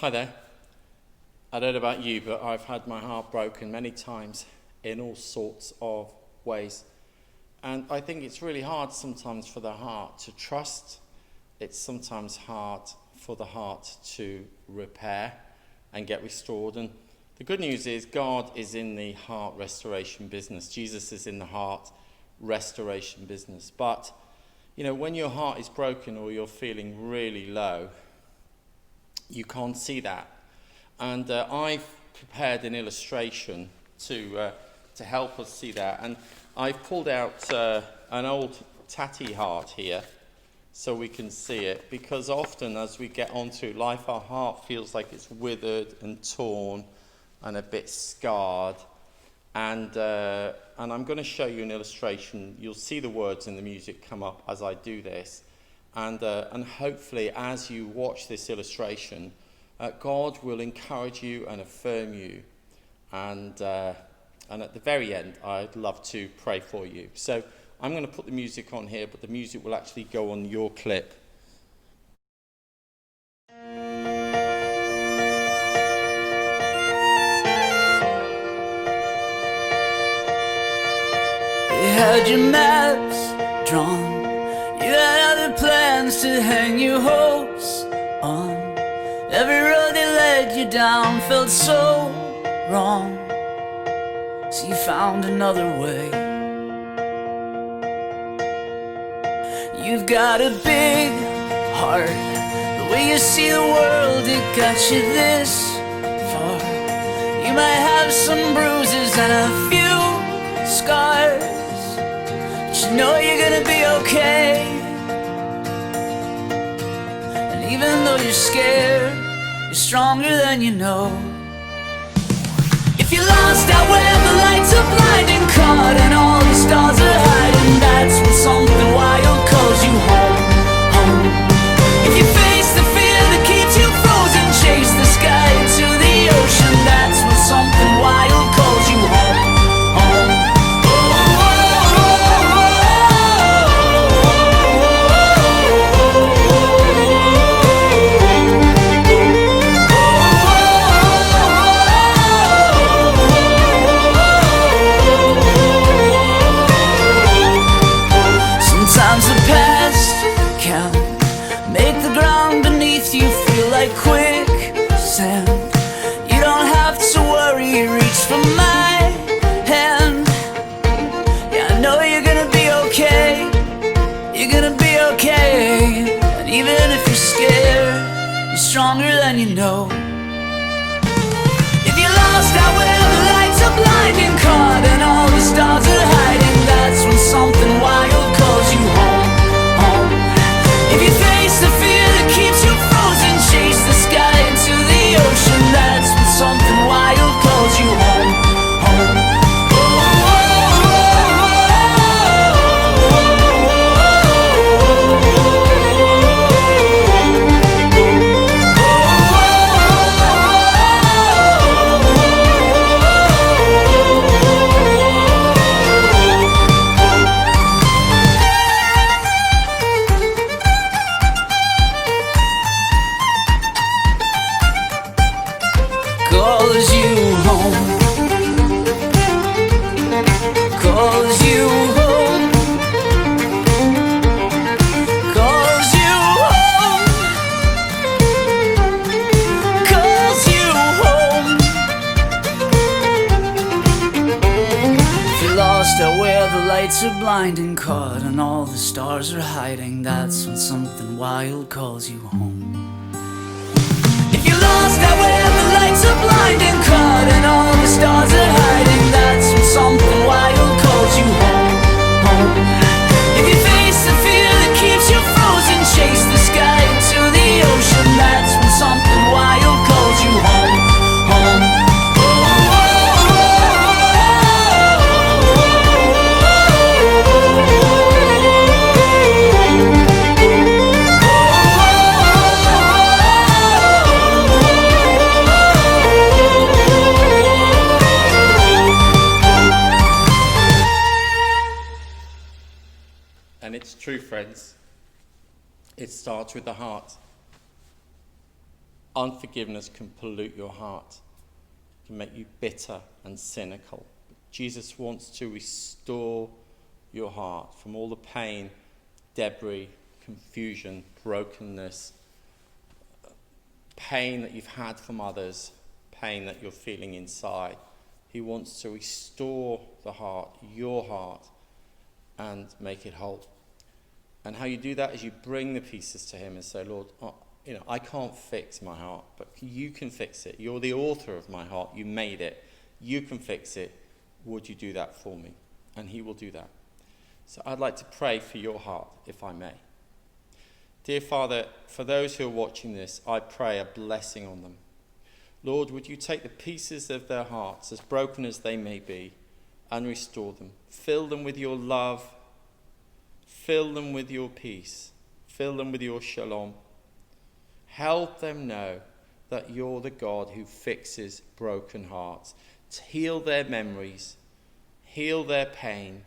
Hi there. I don't know about you, but I've had my heart broken many times in all sorts of ways. And I think it's really hard sometimes for the heart to trust. It's sometimes hard for the heart to repair and get restored. And the good news is God is in the heart restoration business. Jesus is in the heart restoration business. But, you know, when your heart is broken or you're feeling really low, you can't see that. And I've prepared an illustration to help us see that. And I've pulled out an old tatty heart here so we can see it, because often as we get onto life, our heart feels like it's withered and torn and a bit scarred. And I'm going to show you an illustration. You'll see the words and the music come up as I do this. And hopefully as you watch this illustration, God will encourage you and affirm you. And at the very end, I'd love to pray for you. So I'm going to put the music on here, but the music will actually go on your clip. You had your maps drawn, you had other plans to hang your hopes on. Every road they led you down felt so wrong, so you found another way. You've got a big heart, the way you see the world, it got you this far. You might have some bruises and a few scars, but you know you're gonna be okay. And even though you're scared, you're stronger than you know. If you're lost out where the lights are blinding, caught and all the stars are hiding, that's when something wild calls you home, home. If you face the fear that keeps you frozen, chase the sky into the ocean, that's when something wild calls you home, home. Quicksand. You don't have to worry, reach for my hand. Yeah, I know you're gonna be okay. You're gonna be okay. And even if you're scared, you're stronger than you know. If you're lost out where the lights are blinding, caught and all the stars are hiding, that's when something wild calls you home, home. If you face the fear that keeps you frozen, chase the sky into the ocean, that's when something wild calls you home, home. Calls you home, calls you home, calls you home, calls you home. If you're lost out where the lights are blinding, caught and all the stars are hiding, that's when something wild calls you home. If you're lost out where the lights are blinding, caught and all the stars are hiding, that's when something wild calls you home, home. If you face the fear that keeps you frozen, chase the sky into the ocean, that's when something wild calls you home, home. And it's true, friends. It starts with the heart. Unforgiveness can pollute your heart, can make you bitter and cynical. Jesus wants to restore your heart from all the pain, debris, confusion, brokenness, pain that you've had from others, pain that you're feeling inside. He wants to restore the heart, your heart, and make it whole. And how you do that is you bring the pieces to him and say, Lord, I can't fix my heart, but you can fix it. You're the author of my heart. You made it. You can fix it. Would you do that for me? And he will do that. So I'd like to pray for your heart, if I may. Dear Father, for those who are watching this, I pray a blessing on them. Lord, would you take the pieces of their hearts, as broken as they may be, and restore them. Fill them with your love. Fill them with your peace. Fill them with your shalom. Help them know that you're the God who fixes broken hearts. To heal their memories, heal their pain,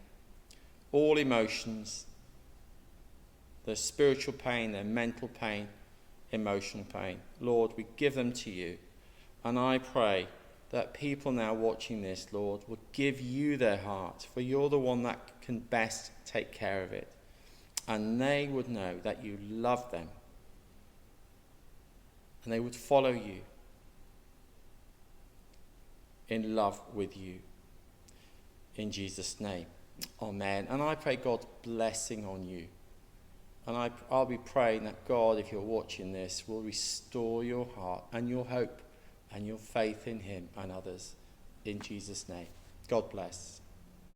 all emotions, their spiritual pain, their mental pain, emotional pain. Lord, we give them to you. And I pray that people now watching this, Lord, will give you their heart, for you're the one that can best take care of it. And they would know that you love them. And they would follow you in love with you. In Jesus' name. Amen. And I pray God's blessing on you. And I'll be praying that God, if you're watching this, will restore your heart and your hope and your faith in him and others. In Jesus' name. God bless.